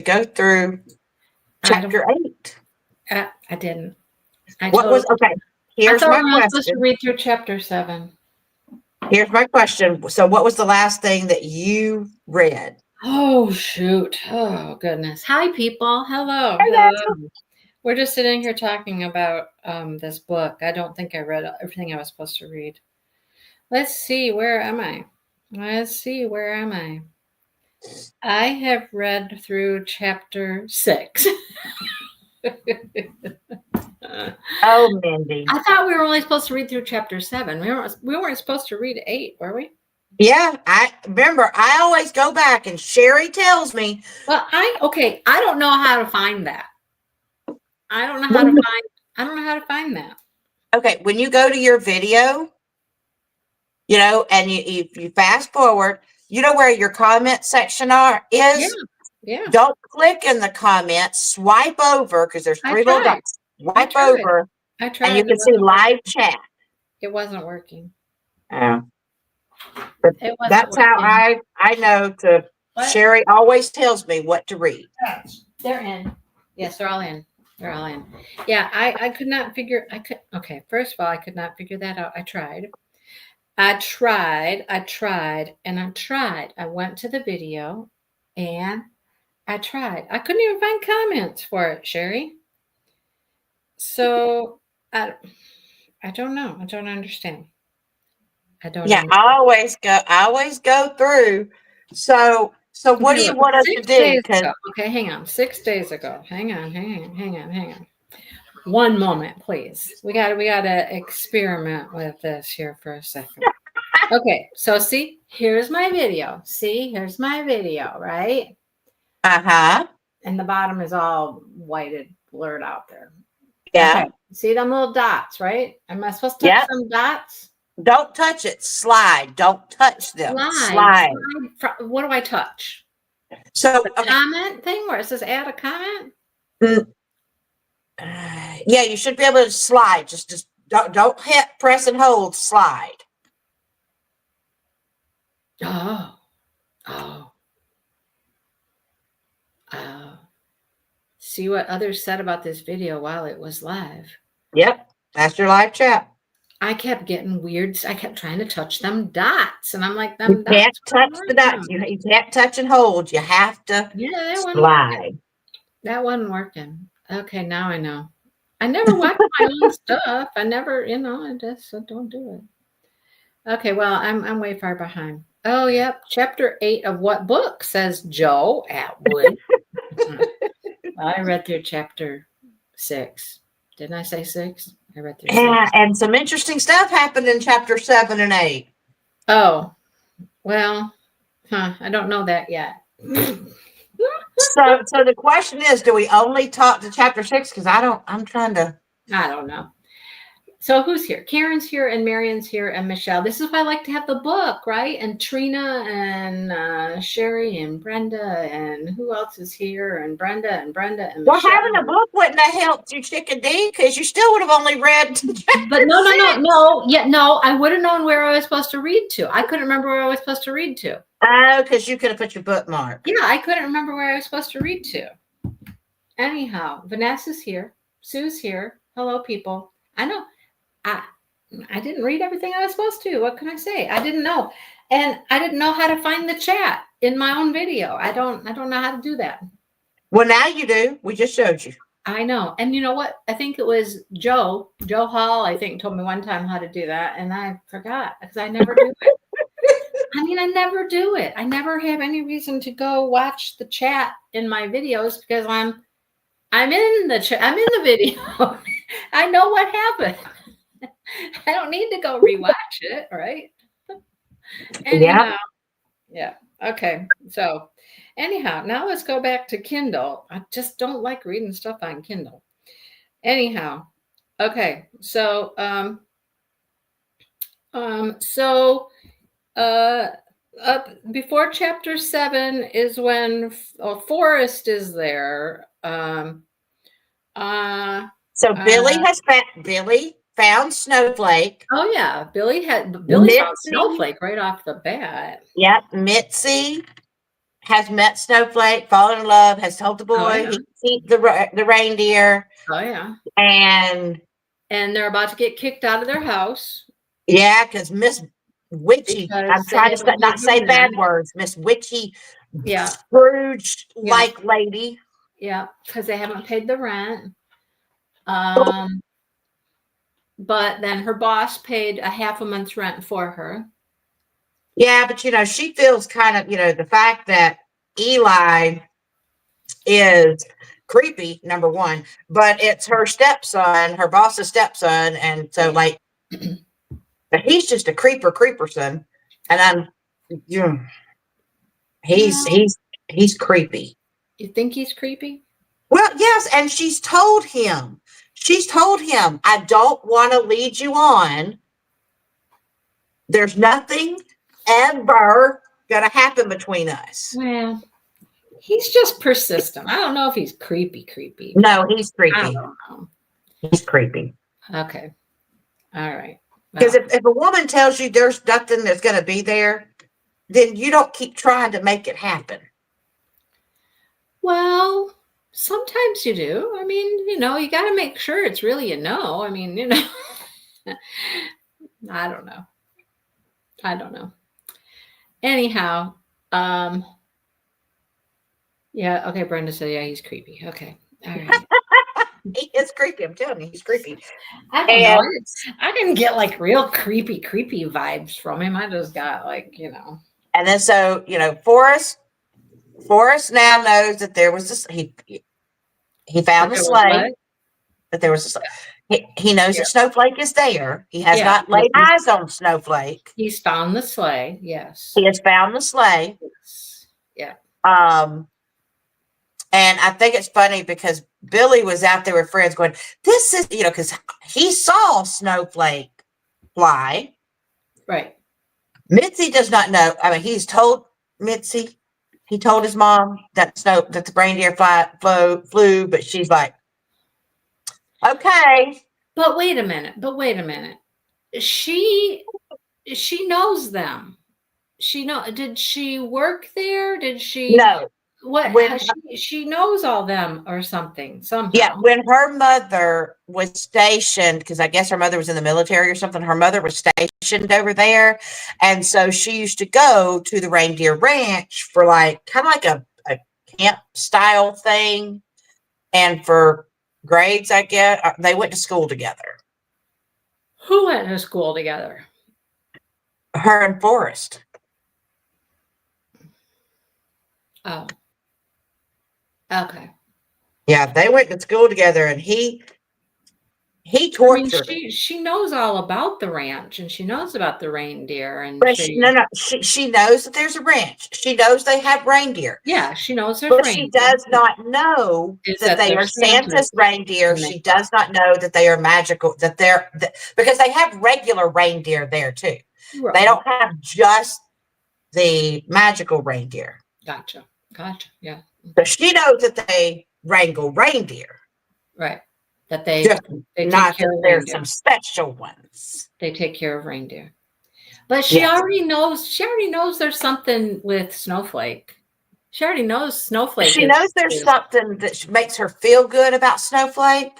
go through chapter 8. I didn't. Okay? Here's my we were supposed to question. read through chapter 7. Here's my question. So, what was the last thing that you read? Oh, shoot. Oh, goodness. Hi, people. Hello. We're just sitting here talking about this book. I don't think I read everything I was supposed to read. Let's see. Where am I? I have read through chapter 6. Oh, Mindy. I thought we were only supposed to read through chapter 7. We weren't supposed to read 8, were we? Yeah, I remember. I always go back, and Sherry tells me. Well, I don't know how to find that. I don't know how to find that. Okay, when you go to your video, and you fast forward, where your comment section is. Yeah. Don't click in the comments. Swipe over because there's 3 little dots. Swipe over. I tried. And you can see live chat. It wasn't working. Oh. But that's how I know to. What? Sherry always tells me what to read. They're in. Yes, they're all in. Yeah, I could not figure. Okay, first of all, I could not figure that out. I tried. I went to the video and I tried. I couldn't even find comments for it, Sherry. So I don't know. I don't understand. I always go through. So what do you want us to do? Okay, hang on. 6 days ago. Hang on. One moment, please. We gotta experiment with this here for a second. Okay, so see, here's my video. Right? Uh-huh. And the bottom is all whited, blurred out there. Yeah. Okay. See them little dots, right? Am I supposed to touch some dots? Don't touch it. Slide. Don't touch them. Slide. What do I touch? So the comment thing where it says add a comment? Yeah, you should be able to slide. Just don't hit, press and hold, slide. Oh. See what others said about this video while it was live. Yep, that's your live chat. I kept getting weird. I kept trying to touch them dots, and I'm like, you can't touch the dots. You can't touch and hold. You have to slide. That wasn't working. Okay, now I know. I never watch my own stuff. I never, I don't do it. Okay, well, I'm way far behind. Oh, yep. Chapter 8 of what book, says Joe Atwood. I read through chapter 6. Didn't I say 6? I read through 6. And some interesting stuff happened in chapter 7 and 8. Oh, well, I don't know that yet. So the question is, do we only talk to chapter 6? Because I don't know. So who's here? Karen's here and Marion's here and Michelle. This is why I like to have the book, right? And Trina and Sherry and Brenda and who else is here? And Brenda and Michelle. Well, having a book wouldn't have helped you, Chicken D, because you still would have only read. But no. Yeah, no, I would have known where I was supposed to read to. I couldn't remember where I was supposed to read to. Oh, because you could have put your bookmark. Yeah, I couldn't remember where I was supposed to read to. Anyhow, Vanessa's here. Sue's here. Hello, people. I know. I didn't read everything I was supposed to. What can I say? I didn't know. And I didn't know how to find the chat in my own video. I don't know how to do that. Well, now you do. We just showed you. I know. And you know what? I think it was Joe Hall, I think, told me one time how to do that. And I forgot because I never do it. I never do it. I never have any reason to go watch the chat in my videos because I'm in the video. I know what happened. I don't need to go rewatch it, right? Anyhow, yeah. Okay. So anyhow, now let's go back to Kindle. I just don't like reading stuff on Kindle. Anyhow, okay. So before chapter 7 is when Forrest is there. Billy found Snowflake. Oh yeah, Billy found Snowflake right off the bat. Yep, Mitzi has met Snowflake, fallen in love, has told the Oh, boy yeah. he can keep the reindeer, Oh, yeah. and And they're about to get kicked out of their house yeah, because Miss Witchy, I'm because they trying to haven't not paid the say bad rent. words, Miss Witchy, Yeah. Scrooge Yeah. like lady. Yeah. Because they haven't paid the rent. But then her boss paid a half a month's rent for her. Yeah, but she feels kind of, the fact that Eli is creepy, number one, but it's her stepson, her boss's stepson, and so Yeah. but he's just a creeperson, and he's Well, he's he's creepy. you think he's creepy? Well, yes, and she's told him, I don't want to lead you on. There's nothing ever gonna happen between us. Well, he's just persistent. I don't know if he's creepy. No, he's I creepy. don't know. He's creepy. Okay. All right. Because Well, if a woman tells you there's nothing that's going to be there, then you don't keep trying to make it happen. well, sometimes you do. I mean, you got to make sure it's really a no. I mean, I don't know. Anyhow, yeah, okay, Brenda said, yeah, he's creepy. Okay. All right. He is creepy. I'm telling you, he's creepy. I don't know. I didn't get like real creepy vibes from him. I just got like, And then so, Forrest now knows that there was this, he found the sleigh, that there was a sleigh. He knows that Snowflake is there. He has not laid eyes on Snowflake. He's found the sleigh. Yes. He has found the sleigh. Yes. Yeah. And I think it's funny because Billy was out there with friends going, this is, because he saw Snowflake fly. Right. Mitzi does not know. I mean, he's told Mitzi, he told his mom that the reindeer flew, but she's like, okay. But wait a minute. She knows them. Did she work there? Did she? No. What? She knows all them or something somehow. Yeah, when her mother was stationed, because I guess her mother was in the military or something, her mother was stationed over there. And so she used to go to the reindeer ranch for kind of like a camp style thing. And for grades, I guess, they went to school together. Who went to school together? Her and Forrest. Oh. Okay. Yeah, they went to school together, and he tortured her. She knows all about the ranch, and she knows about the reindeer, and but she knows that there's a ranch. She knows they have reindeer. Yeah, she knows there's but reindeer. She does not know that they are Santa's reindeer. She does not know that they are magical. Because they have regular reindeer there too. Right. They don't have just the magical reindeer. Gotcha. Yeah. So she knows that they wrangle reindeer. Right. That they not that there's some special ones. They take care of reindeer. But she already knows there's something with Snowflake. She already knows Snowflake. She knows there's something that makes her feel good about Snowflake,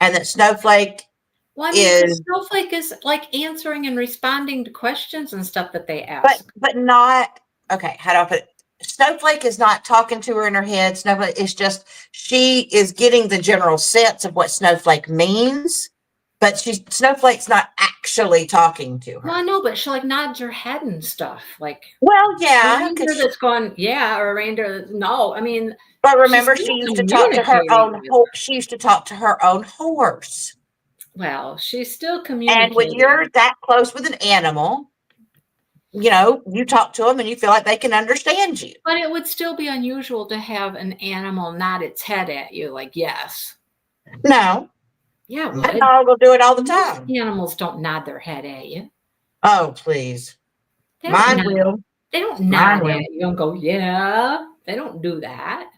and that Snowflake Snowflake is like answering and responding to questions and stuff that they ask. But not okay, how do I put it? Snowflake is not talking to her in her head. Snowflake is just, she is getting the general sense of what Snowflake means, but Snowflake's not actually talking to her. Well, I know, but she nods her head and stuff. Well, yeah. A reindeer that's going, yeah, or a reindeer, no. I mean, but remember, she used to talk to her own. She used to talk to her own horse. Well, she's still communicating. And when you're that close with an animal, you talk to them and you feel like they can understand you. But it would still be unusual to have an animal nod its head at you, yes. No. Yeah, that dog will do it all the time. Most animals don't nod their head at you. Oh, please. Mine will. They don't nod at you and go, yeah. They don't do that.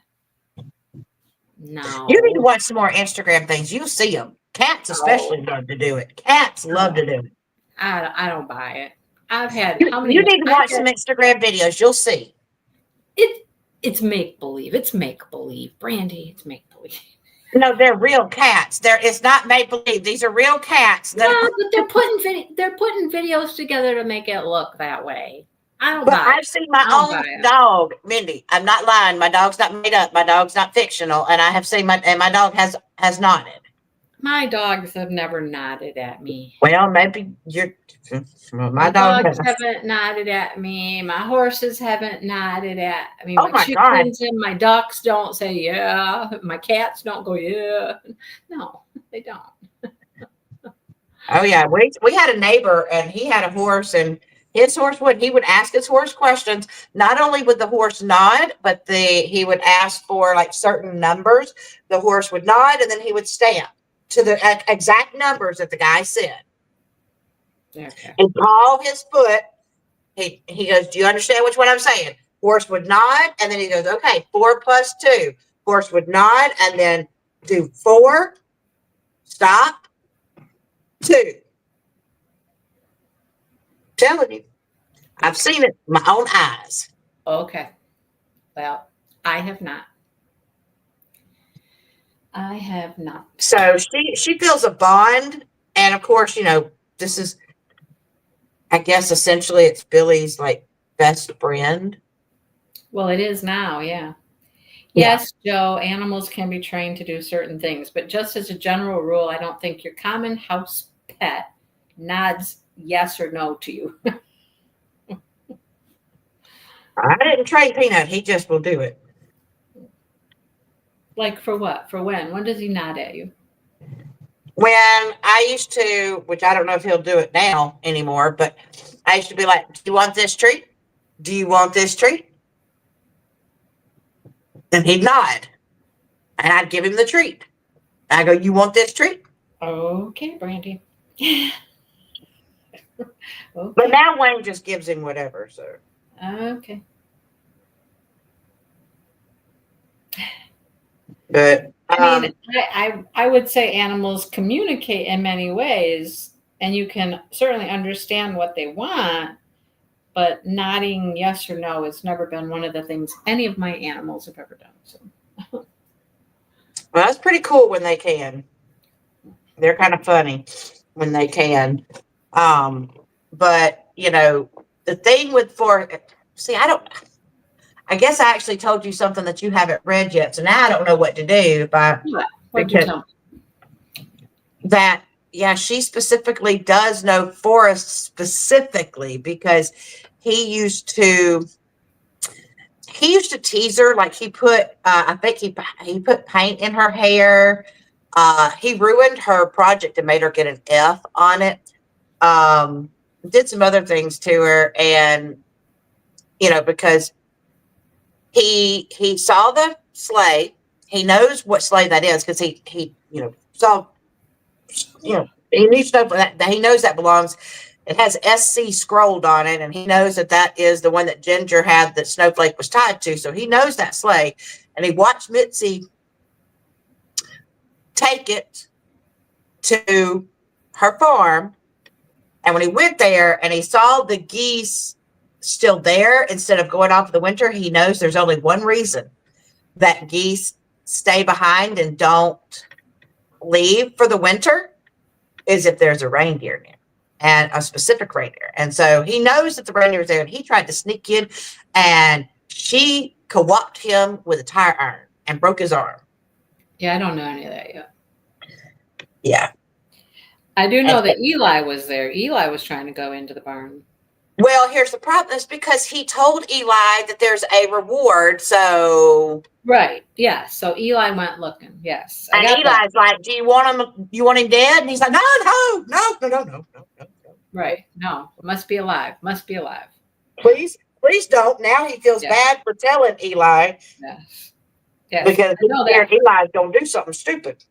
No. You need to watch some more Instagram things. You'll see them. Cats especially love to do it. Cats love to do it. I don't buy it. I've had how many? You need to watch some Instagram videos. You'll see. It's make believe. It's make believe, Brandy. It's make believe. No, they're real cats. It's not make believe. These are real cats. No, but they're putting videos together to make it look that way. I don't But buy I've it. seen my I don't own buy it. dog, Mindy. I'm not lying. My dog's not made up. My dog's not fictional. And I have seen my dog has nodded. My dogs have never nodded at me. Well, maybe you're. Well, my My dog dogs has. haven't nodded at me. My horses haven't nodded at me. Oh My my God. chickens and my ducks don't say yeah. My cats don't go yeah. No, they don't. Oh yeah, we had a neighbor and he had a horse and his horse he would ask his horse questions. Not only would the horse nod, but he would ask for like certain numbers. The horse would nod and then he would stamp to the exact numbers that the guy said. Okay. And paw his foot. He goes, "Do you understand which one I'm saying?" Horse would nod and then he goes, "Okay, 4 plus 2." Horse would nod and then do 4, stop, 2. Telling you. I've seen it with my own eyes. Okay. Well, I have not. I have not. So she feels a bond, and of course, this is, I guess, essentially it's Billy's like best friend. Well, it is now, yeah. Yeah. Yes, Joe, animals can be trained to do certain things, but just as a general rule, I don't think your common house pet nods yes or no to you. I didn't train Peanut; he just will do it. Like for what? For when? When does he nod at you? When I used to, which I don't know if he'll do it now anymore, but I used to be like, "Do you want this treat? Do you want this treat?" And he'd nod, and I'd give him the treat. I go, "You want this treat?" Okay, Brandy. But Okay. now Wayne just gives him whatever. So Okay. but I mean, I would say animals communicate in many ways, and you can certainly understand what they want, but nodding yes or no has never been one of the things any of my animals have ever done. So, well, that's pretty cool when they can. They're kind of funny when they can. But the thing see, I guess I actually told you something that you haven't read yet. So now I don't know what to do what'd you tell me? that, yeah, she specifically does know Forrest specifically because he used to tease her. Like he put, I think he put paint in her hair. He ruined her project and made her get an F on it. Did some other things to her, and because he saw the sleigh, he knows what sleigh that is because he saw, he needs to know that he knows that belongs. It has SC scrolled on it, and he knows that is the one that Ginger had that Snowflake was tied to. So he knows that sleigh, and he watched Mitzi take it to her farm. And when he went there and he saw the geese still there instead of going off in the winter, he knows there's only one reason that geese stay behind and don't leave for the winter is if there's a reindeer near, and a specific reindeer. And so he knows that the reindeer is there, and he tried to sneak in, and she co-opted him with a tire iron and broke his arm. Yeah, I don't know any of that yet. Yeah. I do know that Eli was there. Eli was trying to go into the barn. Well, here's the problem: is because he told Eli that there's a reward. So right, yeah. So Eli went looking. Yes, and Eli's like, "Do you want him? You want him dead?" And he's like, "No. Right, no, must be alive. Must be alive. Please don't." Now he feels bad for telling Eli. Yes, yes. Because Eli's gonna do something stupid.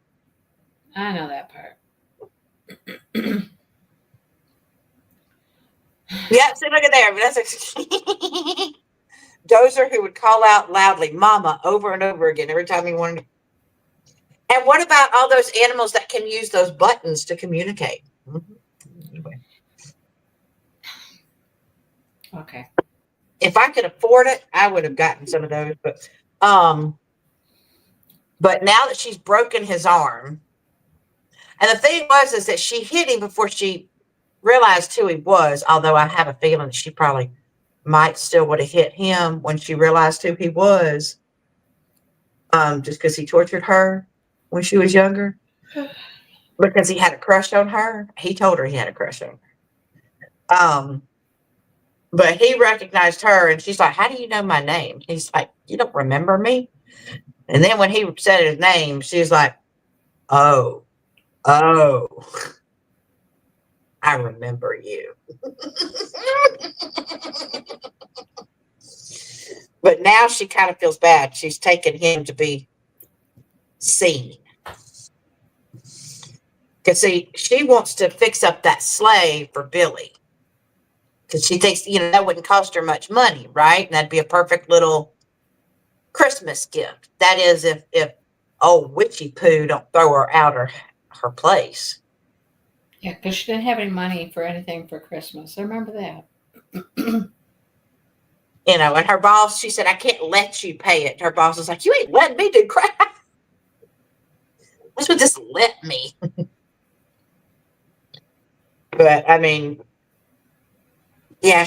I know that part. Yeah, see, look at there. That's Dozer, who would call out loudly "Mama" over and over again every time he wanted. And what about all those animals that can use those buttons to communicate? Okay. if I could afford it, I would have gotten some of those. Um, but now that she's broken his arm, and the thing was is that she hit him before she realized who he was. Although I have a feeling that she probably might still would have hit him when she realized who he was. Just because he tortured her when she was younger, because he had a crush on her. He told her he had a crush on her. But he recognized her, and she's like, "How do you know my name?" He's like, "You don't remember me?" And then when he said his name, she's like, "Oh, oh, I remember you." But now she kind of feels bad. She's taken him to be seen. Because, see, she wants to fix up that sleigh for Billy. Because she thinks, that wouldn't cost her much money, right? And that'd be a perfect little Christmas gift. That is, if old Witchy Poo don't throw her out her place. Yeah, because she didn't have any money for anything for Christmas. I remember that. And her boss, she said, "I can't let you pay it." Her boss was like, "You ain't letting me do crap. This would just let me." But, I mean, yeah,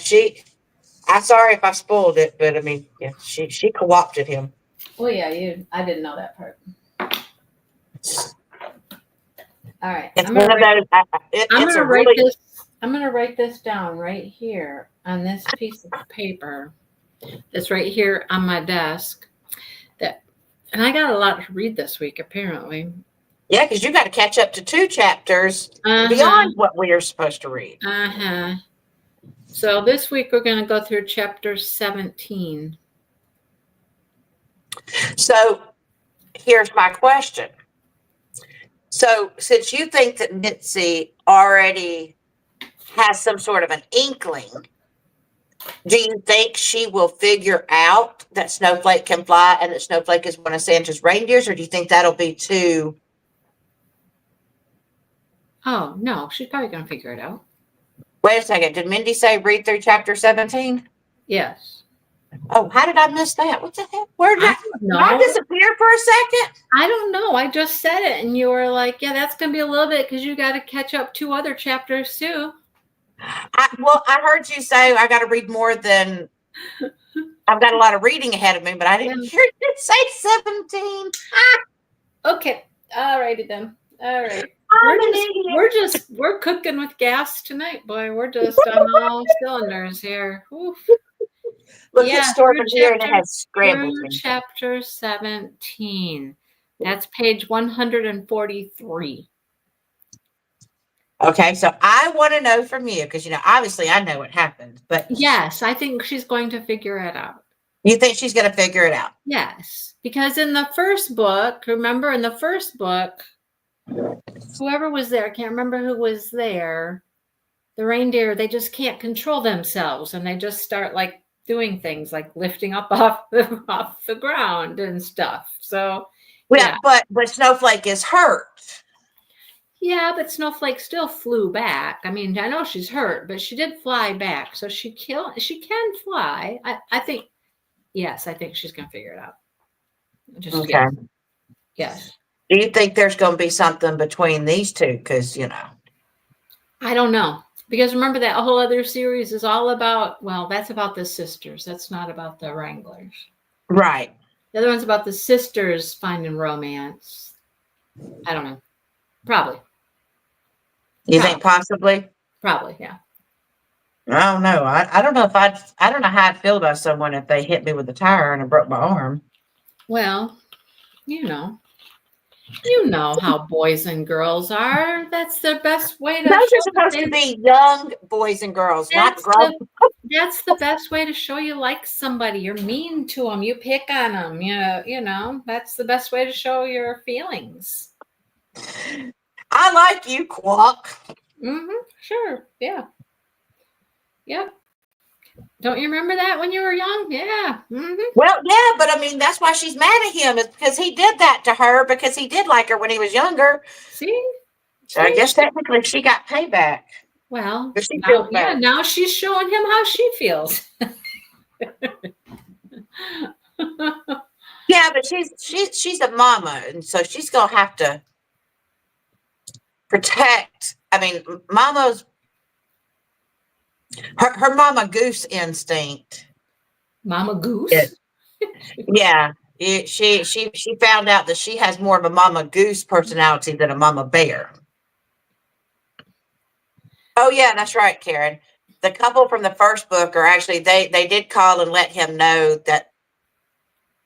I'm sorry if I spoiled it, but, I mean, yeah, she co-opted him. Oh, yeah, I didn't know that part. All right. It's one of those. I'm going to write this down right here on this piece of paper. That's right here on my desk. And I got a lot to read this week, apparently. Yeah, because you got to catch up to 2 chapters beyond what we are supposed to read. So this week we're going to go through chapter 17. So here's my question. So since you think that Mitzi already has some sort of an inkling, do you think she will figure out that Snowflake can fly and that Snowflake is one of Santa's reindeers, or do you think that'll be too? Oh, no, she's probably going to figure it out. Wait a second. Did Mindy say read through chapter 17? Yes. Oh, how did I miss that? What the heck? Where did I disappear for a second? I don't know. I just said it, and you were like, yeah, that's going to be a little bit because you got to catch up 2 other chapters, too. I heard you say I got to read more than I've got a lot of reading ahead of me, but I didn't hear you say 17. Okay. All righty then. All right. We're cooking with gas tonight, boy. We're just on all cylinders here. Oof. Look at Storm here, and it has scrambled. Chapter 17. That's page 143. Okay, so I want to know from you, because, obviously I know what happened, but. Yes, I think she's going to figure it out. You think she's going to figure it out? Yes, because in the first book, remember in the first book, whoever was there, I can't remember who was there, the reindeer, they just can't control themselves, and they just start like doing things like lifting up off the ground and stuff. So yeah. But Snowflake is hurt. Yeah, but Snowflake still flew back. I mean, I know she's hurt, but she did fly back. So she can fly. I think, yes, I think she's going to figure it out. Okay. Yes. Do you think there's going to be something between these two? Because, I don't know. Because remember that whole other series is all about, well, that's about the sisters. That's not about the Wranglers. Right. The other one's about the sisters finding romance. I don't know. Probably. You think possibly? Probably, yeah. I don't know. I don't know I don't know how I'd feel about someone if they hit me with a tire and I broke my arm. Well, you know how boys and girls are. That's the best way to. Those are supposed to be young boys and girls, not grown. That's the best way to show you like somebody. You're mean to them. You pick on them. You know, that's the best way to show your feelings. I like you, Quack. Sure. Yeah. Yep. Don't you remember that when you were young? Yeah. Well, yeah, but I mean, that's why she's mad at him, is because he did that to her because he did like her when he was younger. See? So I guess technically she got payback. Well, now she's showing him how she feels. Yeah, but she's a mama, and so she's gonna have to protect. I mean, mama's her mama goose instinct. Mama Yeah, Goose. yeah. She found out that she has more of a mama goose personality than a mama bear. Oh yeah, that's right, Karen. The couple from the first book are actually they did call and let him know that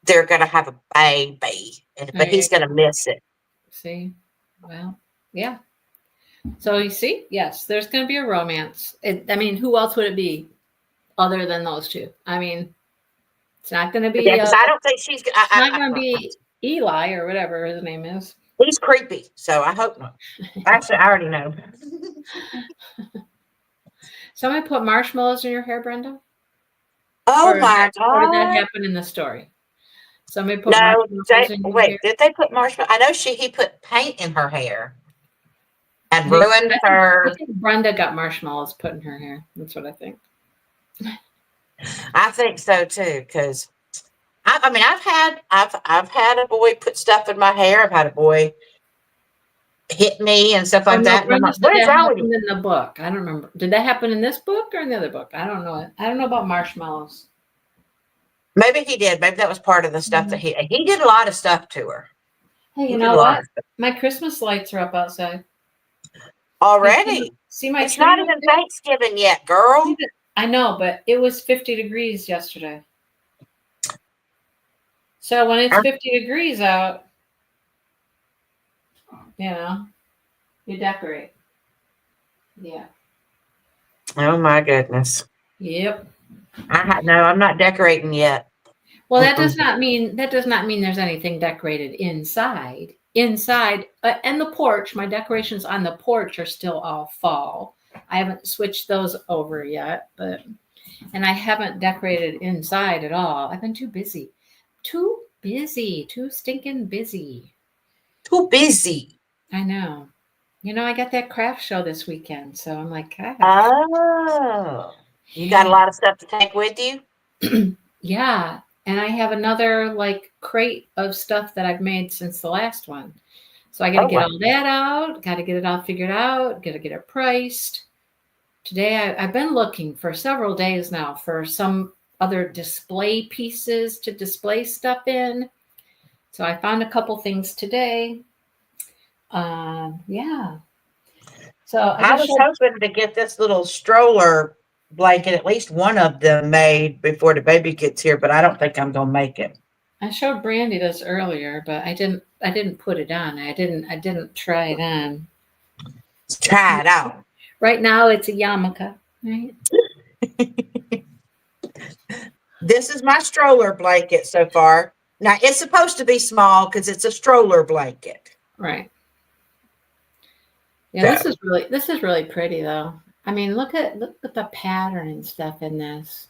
they're gonna have a baby, but Right. he's gonna miss it. See, well, yeah. So you see, yes, there's going to be a romance. I mean, who else would it be other than those two? I mean, it's not going to Yeah, be. because I don't think she's. It's not going to be Eli or whatever his name is. He's creepy, so I hope not. Actually, I already know. Somebody put marshmallows in your hair, Brenda? Oh Or my or did that god! happen in the story? Somebody put No, marshmallows in your hair? wait. Did they put marshmallow? I know he put paint in her hair and I ruined her. think Brenda got marshmallows put in her hair. That's what I think. I think so too, because I mean, I've had a boy put stuff in my hair. I've had a boy hit me and stuff Oh like no, that. And I'm Brenda like, said what is that wrong with you? happened in the book. I don't remember. Did that happen in this book or in the other book? I don't know. I don't know about marshmallows. Maybe he did. Maybe that was part of the stuff that he did a lot of stuff to her. Hey, He you did a know lot what? of stuff. My Christmas lights are up outside. Already. See my It's tree not up even there? Thanksgiving yet, girl. I know, but it was 50 degrees yesterday. So when it's 50 degrees out, you decorate. Yeah. Oh my goodness. Yep. No, I'm not decorating yet. Well, that Mm-mm. does not mean there's anything decorated inside. Inside and the porch, my decorations on the porch are still all fall. I haven't switched those over yet, and I haven't decorated inside at all. I've been too busy. Too busy. Too stinking busy. Too busy. I know. I got that craft show this weekend, so I'm like, God. Oh. You got a lot of stuff to take with you? Yeah. And I have another like crate of stuff that I've made since the last one. So I got to Oh, get wow. all that out, got to get it all figured out, got to get it priced. Today, I've been looking for several days now for some other display pieces to display stuff in. So I found a couple things today. Yeah. So I was hoping to get this little stroller blanket, at least one of them made before the baby gets here, but I don't think I'm going to make it. I showed Brandy this earlier, but I didn't put it on. I didn't try it on. Let's try it out. Right now it's a yarmulke, right? This is my stroller blanket so far. Now it's supposed to be small because it's a stroller blanket. Right. Yeah, this is really pretty though. I mean, look at the pattern and stuff in this.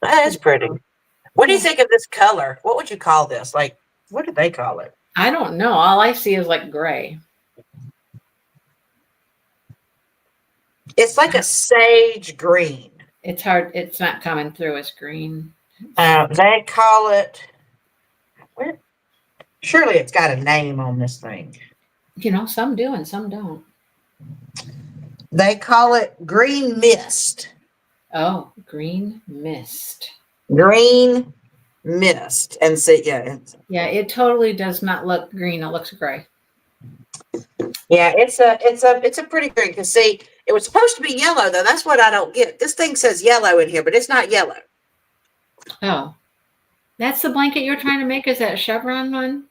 That is pretty. What do you think of this color? What would you call this? Like, what do they call it? I don't know. All I see is like gray. It's like a sage green. It's hard. It's not coming through as green. They call it. Surely it's got a name on this thing. Some do and some don't. They call it green mist. Oh, green mist. Green mist. And see, yeah. Yeah, it totally does not look green. It looks gray. Yeah, it's a pretty green. Because see, it was supposed to be yellow though. That's what I don't get. This thing says yellow in here, but it's not yellow. Oh, that's the blanket you're trying to make. Is that chevron one?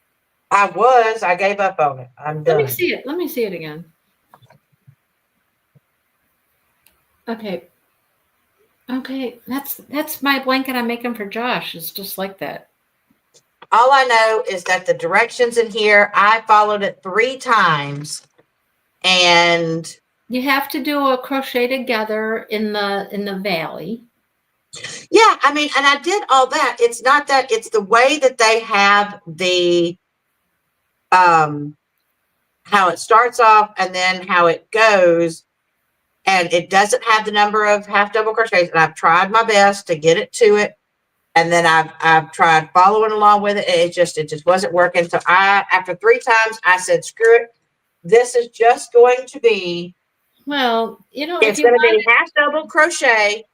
I gave up on it. I'm done. Let me see it. Let me see it again. Okay. Okay, that's my blanket I'm making for Josh. It's just like that. All I know is that the directions in here, I followed it 3 times, and you have to do a crochet together in the valley. Yeah, I mean, and I did all that. It's not that, it's the way that they have the how it starts off and then how it goes, and it doesn't have the number of half double crochets, and I've tried my best to get it to it, And then I've tried following along with it. It just wasn't working. So after 3 times, I said, screw it. This is just going to be, Well, it's going to be half double crochet,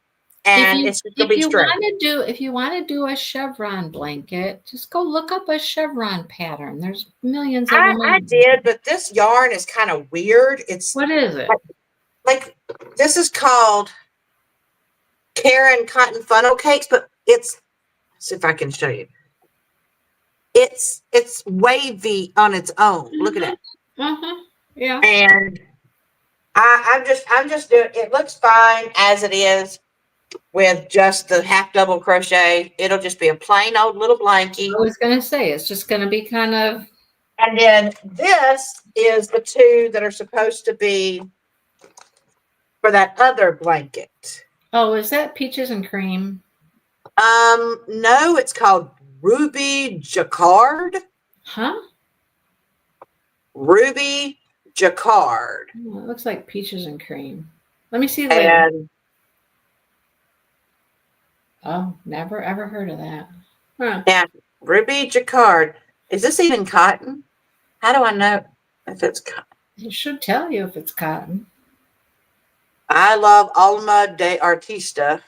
and it's just going to be straight. if you want to do a chevron blanket, just go look up a chevron pattern. There's millions of them. I did, but this yarn is kind of weird. What is it? Like this is called Karen Cotton Funnel Cakes, but let's see if I can show you. It's wavy on its own. Look at that. Yeah. And I'm just doing it. Looks fine as it is with just the half double crochet. It'll just be a plain old little blankie. I was gonna say it's just gonna be kind of. And then this is the 2 that are supposed to be for that other blanket. Oh, is that peaches and cream? No, it's called Ruby Jacquard. Huh? Ruby Jacquard. Oh, it looks like peaches and cream. Let me see the label. Oh, never ever heard of that. Huh. Yeah, Ruby Jacquard. Is this even cotton? How do I know if it's cotton? It should tell you if it's cotton. I love Alma de Artista.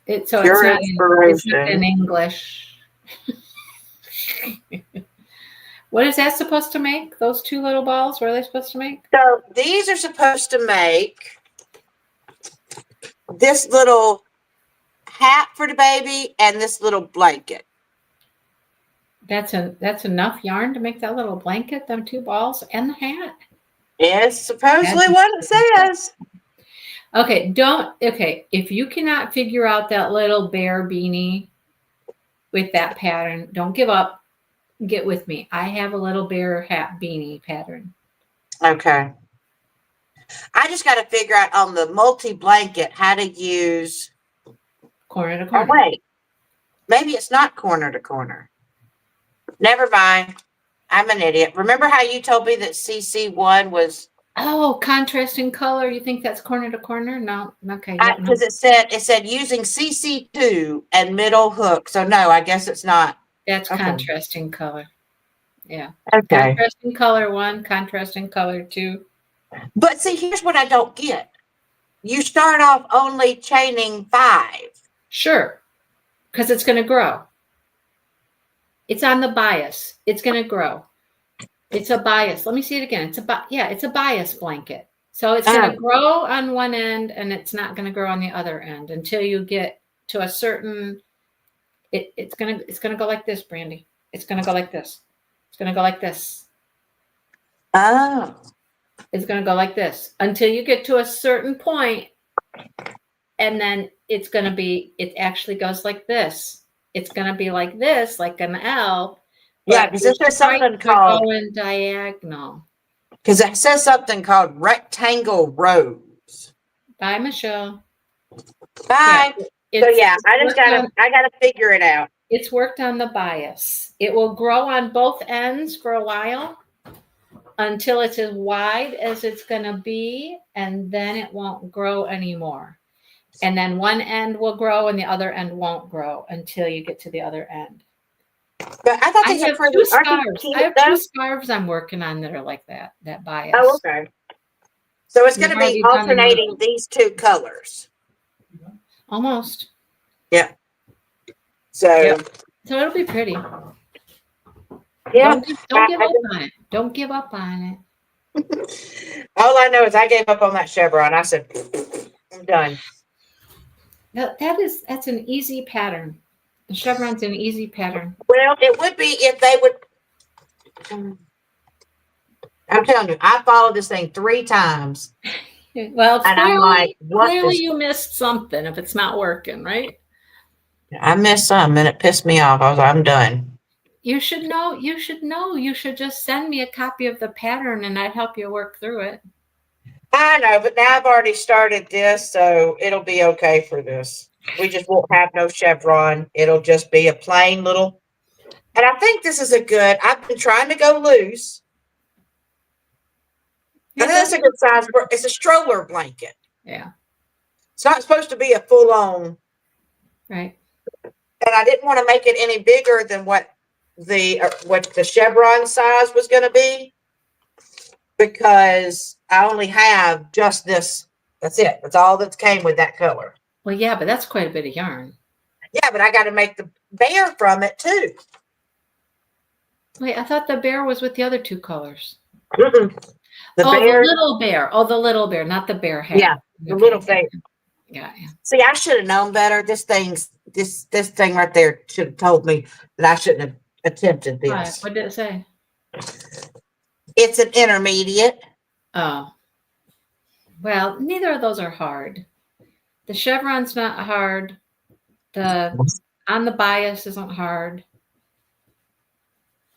It's not in English. What is that supposed to make? Those 2 little balls? What are they supposed to make? So these are supposed to make this little hat for the baby and this little blanket. That's enough yarn to make that little blanket, them 2 balls, and the hat. It's supposedly what it says. Okay, if you cannot figure out that little bear beanie with that pattern, don't give up. Get with me. I have a little bear hat beanie pattern. Okay. I just got to figure out on the multi-blanket how to use corner to corner. Oh, wait. Maybe it's not corner to corner. Never mind. I'm an idiot. Remember how you told me that CC1 was... Oh, contrasting color. You think that's corner to corner? No. Okay. Because it said using CC2 and middle hook. So no, I guess it's not. That's contrasting color. Yeah. Okay. Contrasting color 1, contrasting color 2. But see, here's what I don't get. You start off only chaining 5. Sure. Because it's going to grow. It's on the bias. It's going to grow. It's a bias. Let me see it again. It's a bias blanket. So it's going to grow on one end and it's not going to grow on the other end until you get to a certain. It's going to go like this, Brandy. It's going to go like this. It's going to go like this. Oh. It's going to go like this until you get to a certain point, and then it actually goes like this. It's going to be like this, like an L. Yeah, because it says something called going diagonal. Because it says something called rectangle rows. Bye, Michelle. Bye. Yeah, I gotta figure it out. It's worked on the bias. It will grow on both ends for a while until it's as wide as it's going to be, and then it won't grow anymore. And then one end will grow and the other end won't grow until you get to the other end. But I thought these I have are 2 scarves. I have 2 scarves I'm working on that are like that bias. Oh, okay. So it's going to be alternating these 2 colors. Almost. Yeah. So it'll be pretty. Yeah. Don't give up on it. Don't give up on it. All I know is I gave up on that chevron. I said, I'm done. That's an easy pattern. The chevron's an easy pattern. Well, it would be if they would. I'm telling you, I followed this thing 3 times. Well, and I'm like, clearly you missed something if it's not working, right? I missed some and it pissed me off. I was like, I'm done. You should know. You should just send me a copy of the pattern and I'd help you work through it. I know, but now I've already started this, so it'll be okay for this. We just won't have no chevron. It'll just be a plain little. And I think this is I've been trying to go loose. I think that's a good size. It's a stroller blanket. Yeah. It's not supposed to be a full-on. Right. and I didn't want to make it any bigger than what the chevron size was going to be, because I only have just this. That's it. That's all that came with that color. Well, yeah, but that's quite a bit of yarn. Yeah, but I got to make the bear from it too. Wait, I thought the bear was with the other two colors. Mm-mm. The bear. The little bear. Oh, the little bear, not the bear hat. Yeah, the little bear. Yeah. See, I should have known better. This thing right there should have told me that I shouldn't have attempted this. What did it say? It's an intermediate. Oh. Well, neither of those are hard. The chevron's not hard. The on the bias isn't hard.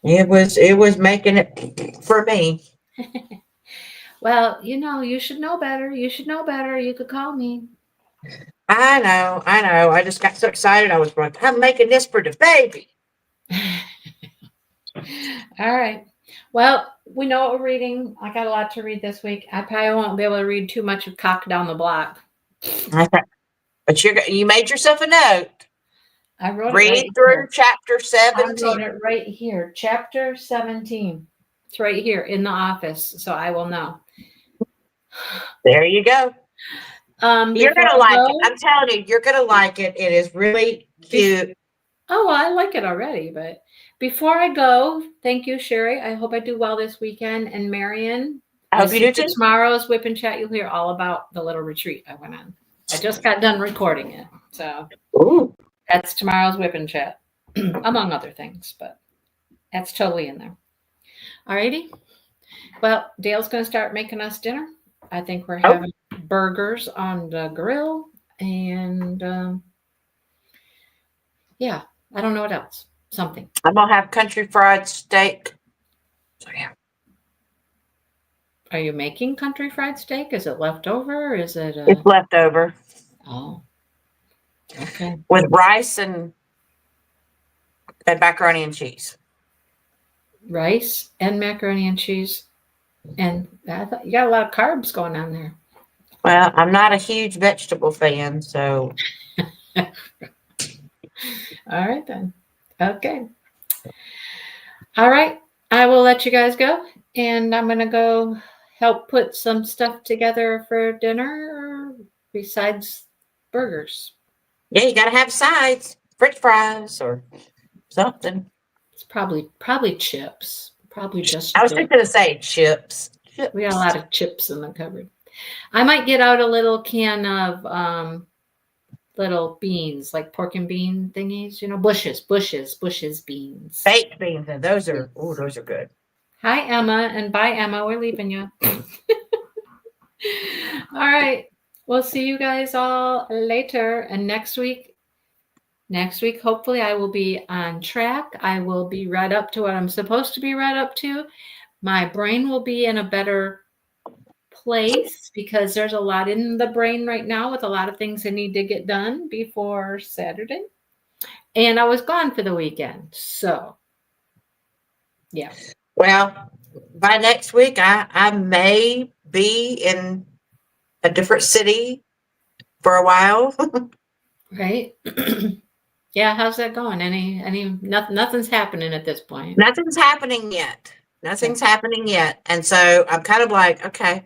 It was making it for me. Well, you should know better. You should know better. You could call me. I know. I just got so excited. I was like, I'm making this for the baby. All right. Well, we know what we're reading. I got a lot to read this week. I probably won't be able to read too much of Cock Down the Block. But you made yourself a note. I wrote Read it right through here. chapter 17. I wrote it right here. Chapter 17. It's right here in the office, so I will know. There you go. You're going to like it. I'm telling you, you're going to like it. It is really cute. Oh, I like it already. But before I go, thank you, Sherry. I hope I do well this weekend. And Marion, I hope you do too. Tomorrow's Whip and Chat, you'll hear all about the little retreat I went on. I just got done recording it. So that's tomorrow's Whip and Chat, among other things. But that's totally in there. All righty. Well, Dale's going to start making us dinner. I think we're having burgers on the grill. And yeah, I don't know what else. Something. I'm going to have country fried steak. So, yeah. Are you making country fried steak? Is it leftover? Is it? It's leftover. Oh. Okay. With rice and macaroni and cheese. Rice and macaroni and cheese. And I thought you got a lot of carbs going on there. Well, I'm not a huge vegetable fan, so. All right, then. Okay. All right. I will let you guys go. And I'm going to go help put some stuff together for dinner besides burgers. Yeah, you got to have sides. French fries or something. It's probably chips. Probably just I was just going to say chips. We got a lot of chips in the cupboard. I might get out a little can of little beans, like pork and bean thingies, bushes beans. Baked beans. Those are good. Hi, Emma, and bye, Emma. We're leaving you. All right. We'll see you guys all later. And next week, hopefully I will be on track. I will be read up to what I'm supposed to be read up to. My brain will be in a better place because there's a lot in the brain right now with a lot of things that need to get done before Saturday. And I was gone for the weekend. So, yeah. Well, by next week, I may be in a different city for a while. Right? Yeah, how's that going? Nothing's happening at this point. Nothing's happening yet. And so I'm kind of like, okay.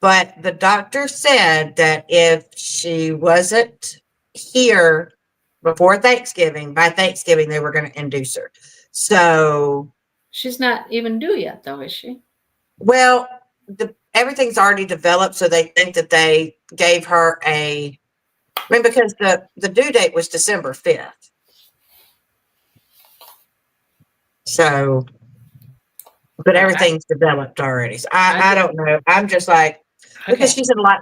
But the doctor said that if she wasn't here before Thanksgiving, by Thanksgiving, they were going to induce her. So she's not even due yet, though, is she? Well, everything's already developed, so they think that they gave her because the due date was December 5th. So, but everything's developed already. So I don't know. I'm just like, because she's in a lot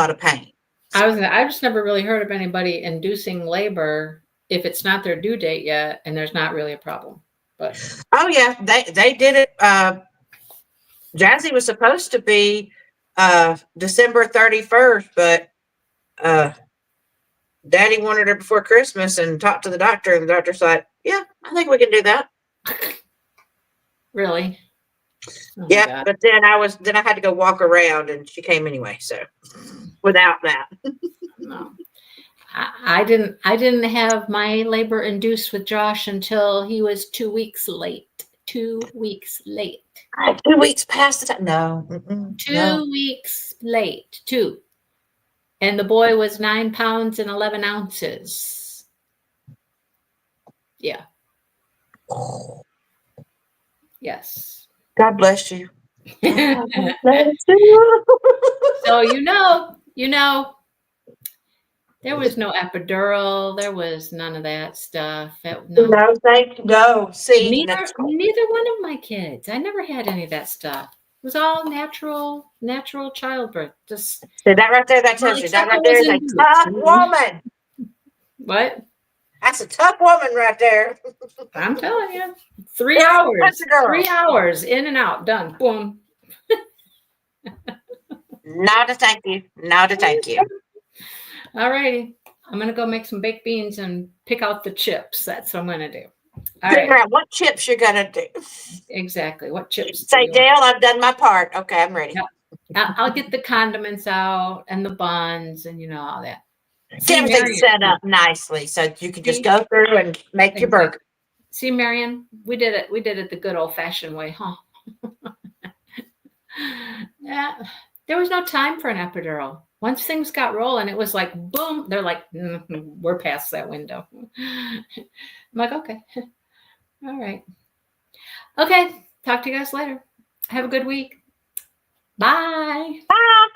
of pain. I've just never really heard of anybody inducing labor if it's not their due date yet, and there's not really a problem. But oh yeah, they did it. Jazzy was supposed to be December 31st, but Daddy wanted her before Christmas and talked to the doctor, and the doctor's like, yeah, I think we can do that. Really? Oh yeah, but then I had to go walk around, and she came anyway. So without that, no. I didn't have my labor induced with Josh until he was 2 weeks late. 2 weeks late. 2 weeks past the time. No. No. 2 weeks late. 2. And the boy was 9 pounds and 11 ounces. Yeah. Yes. God bless you. God So bless you. there was no epidural. There was none of that stuff. No. No, thank you. No. See, Neither one of my kids. I never had any of that stuff. It was all natural childbirth. Just see that right there. That tells you that right there is a tough woman. What? That's a tough woman right there. I'm telling you. 3 hours. 3 hours in and out. Done. Boom. Not a thank you. Not a thank you. All righty. I'm going to go make some baked beans and pick out the chips. That's what I'm going to do. All Figure right. out what chips you're going to do. Exactly. What chips? Say, Dale, I've done my part. Okay, I'm ready. Yep. I'll get the condiments out and the buns and all that. Get everything set up nicely so you can just go through and make your burger. See, Marion, we did it the good old-fashioned way, huh? Yeah, there was no time for an epidural. Once things got rolling, it was like, boom. They're like, we're past that window. I'm like, okay. All right. Okay. Talk to you guys later. Have a good week. Bye. Bye.